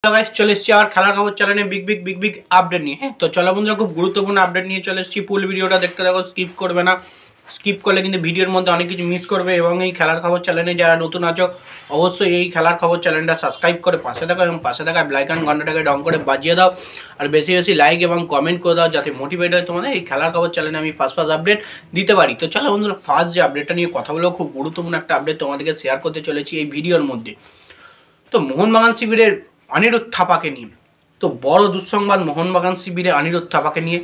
চলে এসেছি আর খেলার খবর চ্যানেলে বিগ আপডেট নিয়ে। হ্যাঁ, তো চলো বন্ধুরা, খুব গুরুত্বপূর্ণ আপডেট নিয়ে চলে এসেছি। ফুল ভিডিওটা দেখতে থাকো, স্কিপ করবে না। স্কিপ করলে কিন্তু ভিডিওর মধ্যে অনেক কিছু মিস করবে। এবং এই খেলার খবর চ্যানেলে যারা নতুন আছো, অবশ্যই এই খেলার খবর চ্যানেলটা সাবস্ক্রাইব করে পাশে থাকো এবং পাশে থাকা বেল আইকন ঘন্টাটাকে ডং করে বাজিয়ে দাও। আর বেশি বেশি লাইক এবং কমেন্ট করে দাও, যাতে মোটিভেট হয় তোমাদের এই খেলার খবর চ্যানেলে আমি ফার্স্ট আপডেট দিতে পারি। তো চলো বন্ধুরা, ফার্স্ট যে আপডেটটা নিয়ে কথা বলবো, খুব গুরুত্বপূর্ণ একটা আপডেট তোমাদেরকে শেয়ার করতে চলেছি এই ভিডিওর মধ্যে। তো মোহনবাগান শিবিরের অনিরুদ্ধ থাপাকে নিয়ে তো বড় দুঃসংবাদ মোহনবাগান শিবিরে অনিরুদ্ধ থাপাকে নিয়ে।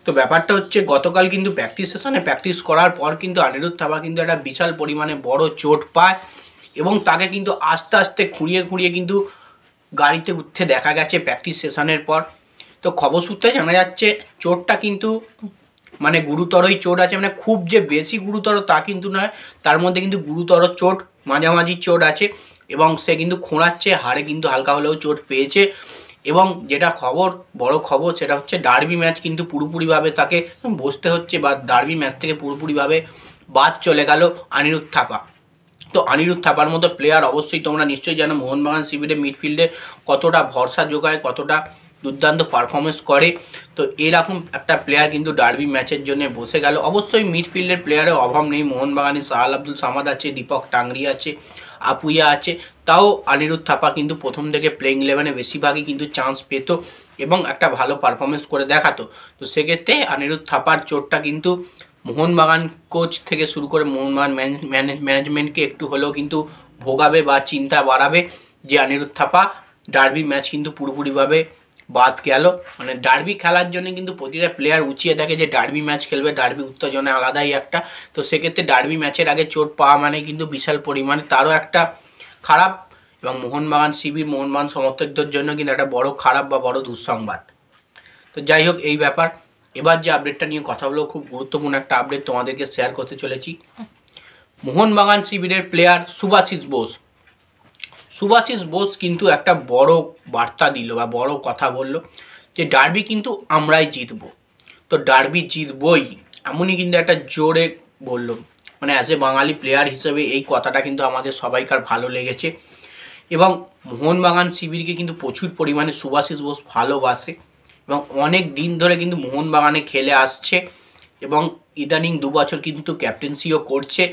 তো ব্যাপারটা হচ্ছে, গতকাল কিন্তু প্র্যাকটিস সেশনে প্র্যাকটিস করার পর কিন্তু অনিরুদ্ধ থাপা কিন্তু একটা বিশাল পরিমাণে বড় চোট পায় এবং তাকে কিন্তু আস্তে আস্তে খুঁড়িয়ে কিন্তু গাড়িতে উঠতে দেখা গেছে প্র্যাকটিস সেশনের পর। তো খবর সূত্রে জানা যাচ্ছে চোটটা কিন্তু মানে গুরুতরই চোট আছে, মানে খুব যে বেশি গুরুতর তা কিন্তু নয়, তার মধ্যে কিন্তু গুরুতর চোট, মাঝামাঝি চোট আছে এবং সে কিন্তু খোঁড়াচ্ছে, হাড়ে কিন্তু হালকা হলেও চোট পেয়েছে। এবং যেটা বড় খবর সেটা হচ্ছে ডার্বি ম্যাচ কিন্তু পুরোপুরিভাবে তাকে বসতে হচ্ছে, বা ডার্বি ম্যাচ থেকে পুরোপুরিভাবে বাদ চলে গেল অনিরুদ্ধ থাপা। তো অনিরুদ্ধ থাপার মতো প্লেয়ার অবশ্যই তোমরা নিশ্চয়ই জানো মোহনবাগান শিবিরে মিডফিল্ডে কতটা ভরসা যোগায়, কতটা দুর্দান্ত পারফরমেন্স করে। তো এরকম একটা প্লেয়ার কিন্তু ডার্বি ম্যাচের জন্য বসে গেল। অবশ্যই মিডফিল্ডের প্লেয়ারের অভাব নেই, মোহনবাগানে সাহাল আব্দুল সামাদ আছে, দীপক টাংরি আছে, আপুইয়া আছে। তাও অনিরুদ্ধ থাপা কিন্তু প্রথম থেকে প্লেইং 11-এ বেশিরভাগই কিন্তু চান্স পেত এবং একটা ভালো পারফরমেন্স করে দেখাতো। তো সেক্ষেত্রে অনিরুদ্ধ থাপার চোটটা কিন্তু মোহনবাগান কোচ থেকে শুরু করে মোহনবাগান ম্যানেজমেন্টকে একটু হলেও কিন্তু ভোগাবে বা চিন্তা বাড়াবে, যে অনিরুদ্ধ থাপা ডার্বি ম্যাচ কিন্তু পুরোপুরিভাবে বাদ গেল। মানে ডার্বি খেলার জন্য কিন্তু প্রতিটা প্লেয়ার উঁচিয়ে থাকে যে ডার্বি ম্যাচ খেলবে, ডার্বি উত্তেজনা আলাদাই একটা। তো সেক্ষেত্রে ডার্বি ম্যাচের আগে চোট পাওয়া মানে কিন্তু বিশাল পরিমাণে তারও একটা খারাপ, এবং মোহনবাগান শিবির মোহনবাগান সমর্থকদের জন্য কিন্তু একটা বড় খারাপ বা বড় দুঃসংবাদ। তো যাই হোক, এই ব্যাপার। এবার যে আপডেটটা নিয়ে কথা বলবো, খুব গুরুত্বপূর্ণ একটা আপডেট তোমাদেরকে শেয়ার করতে চলেছি। মোহনবাগান শিবিরের প্লেয়ার সুভাশিস বোস কিন্তু একটা বড় বার্তা দিল বা বড় কথা বলল, যে ডার্বি কিন্তু আমরাই জিতবো। তো ডার্বি জিতবই এমনই কিন্তু একটা জোরে বলল। মানে অ্যাজ এ বাঙালি প্লেয়ার হিসেবে এই কথাটা কিন্তু আমাদের সবাইকার ভালো লেগেছে। এবং মোহনবাগান শিবিরকে কিন্তু প্রচুর পরিমাণে সুভাশিস বোস ভালোবাসে এবং অনেক দিন ধরে কিন্তু মোহনবাগানে খেলে আসছে এবং ইদানিং 2 বছর কিন্তু ক্যাপ্টেন্সিও করছে।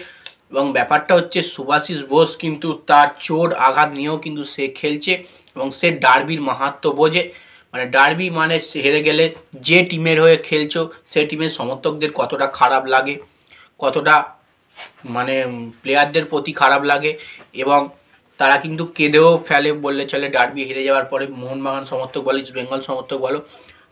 এবং ব্যাপারটা হচ্ছে, সুভাশিস বোস কিন্তু তার চোট আঘাত নিয়েও কিন্তু সে খেলছে এবং সে ডার্বির মাহাত্ম্য বোঝে। মানে ডার্বি মানে হেরে গেলে যে টিমের হয়ে খেলছো সে টিমের সমর্থকদের কতটা খারাপ লাগে, কতটা মানে প্লেয়ারদের প্রতি খারাপ লাগে, এবং তারা কিন্তু কেঁদেও ফেলে বললে চলে ডার্বি হেরে যাওয়ার পরে। মোহনবাগান সমর্থক বলো, ইস্ট বেঙ্গল সমর্থক বলো।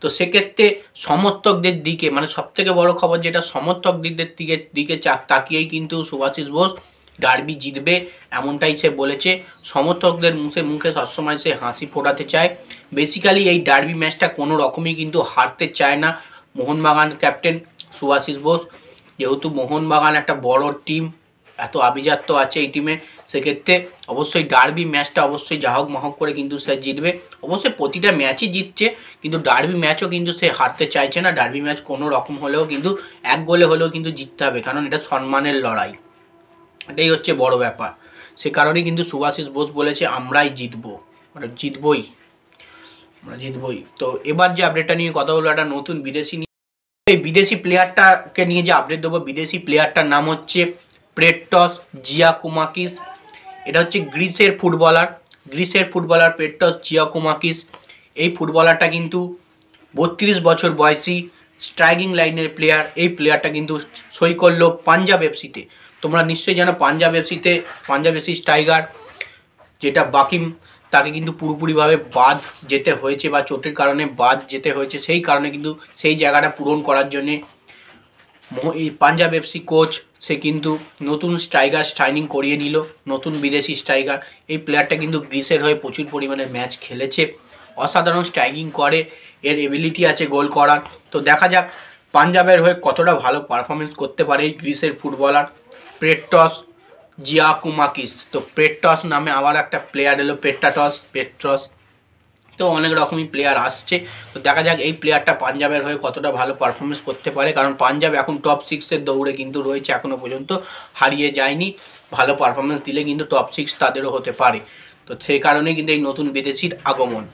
তো সেক্ষেত্রে সমর্থকদের দিকে, মানে সবথেকে বড় খবর যেটা, সমর্থকদের দিকে তাকিয়েই কিন্তু সুভাশিস বোস ডার্বি জিতবে এমনটাই সে বলেছে। সমর্থকদের মুখে সবসময় সে হাসি ফোটাতে চায়। বেসিক্যালি এই ডার্বি ম্যাচটা কোনো রকমই কিন্তু হারতে চায় না মোহনবাগান ক্যাপ্টেন সুভাশিস বোস। যেহেতু মোহনবাগান একটা বড় টিম, এত আভিজাত্য আছে এই টিমে, সেক্ষেত্রে অবশ্যই ডার্বি ম্যাচটা অবশ্যই যা হোক মহক করে কিন্তু সে জিতবে। অবশ্যই প্রতিটা ম্যাচই জিতছে, কিন্তু ডার্বি ম্যাচও কিন্তু সে হারতে চাইছে না। ডার্বি ম্যাচ কোনো রকম হলেও কিন্তু 1 গোলে হলেও কিন্তু জিততে হবে, কারণ এটা সম্মানের লড়াই, এটাই হচ্ছে বড় ব্যাপার। সে কারণেই কিন্তু সুভাশিস বোস বলেছে আমরাই জিতবো, মানে জিতবই, আমরা জিতবই। তো এবার যে আপডেটটা নিয়ে কথা বলবো, একটা নতুন বিদেশি নিয়ে। এই বিদেশি প্লেয়ারটাকে নিয়ে যে আপডেট দেবো, বিদেশি প্লেয়ারটার নাম হচ্ছে পেট্রস জিয়াকুমাকিস। এটা হচ্ছে গ্রিসের ফুটবলার পেট্রস জিয়াকুমাকিস। এই ফুটবলারটা কিন্তু 32 বছর বয়সী, স্ট্রাইকিং লাইনের প্লেয়ার। এই প্লেয়ারটা কিন্তু সই করলো পাঞ্জাব এফসিতে। তোমরা নিশ্চয়ই জানো পাঞ্জাব এফসি স্ট্রাইকার যেটা বাকিম, তাকে কিন্তু পুরোপুরিভাবে বাদ যেতে হয়েছে বা চোটের কারণে বাদ যেতে হয়েছে। সেই কারণে কিন্তু সেই জায়গাটা পূরণ করার জন্যে এই পাঞ্জাব এফসি কোচ সে কিন্তু নতুন স্ট্রাইকার সাইনিং করিয়ে নিল, নতুন বিদেশি স্ট্রাইকার। এই প্লেয়ারটা কিন্তু গ্রিসের হয়ে প্রচুর পরিমাণে ম্যাচ খেলেছে, অসাধারণ স্ট্রাইকিং করে, এর এবিলিটি আছে গোল করার। তো দেখা যাক পাঞ্জাবের হয়ে কতটা ভালো পারফরমেন্স করতে পারে এই গ্রিসের ফুটবলার পেট্রস জিয়াকুমাকিস। তো পেট্রস নামে আবার একটা প্লেয়ার এলো, পেট্রস। তো অনেক রকমই প্লেয়ার আসছে। তো দেখা যাক এই প্লেয়ারটা পাঞ্জাবের হয়ে কতটা ভালো পারফরমেন্স করতে পারে, কারণ পাঞ্জাব এখন টপ 6-এর দৌড়ে কিন্তু রয়েছে, এখনো পর্যন্ত হারিয়ে যায়নি। ভালো পারফরমেন্স দিলে কিন্তু টপ 6 তাদেরও হতে পারে। তো তো সেই কারণেই কিন্তু এই নতুন বিদেশির আগমন।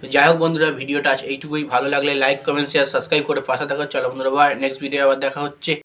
তো যাই হোক বন্ধুরা, ভিডিওটা আজ এইটুকুই। ভালো লাগলে লাইক কমেন্ট শেয়ার সাবস্ক্রাইব করে পাশে থাকা। চলো বন্ধুরা, নেক্সট ভিডিও আবার দেখা হচ্ছে।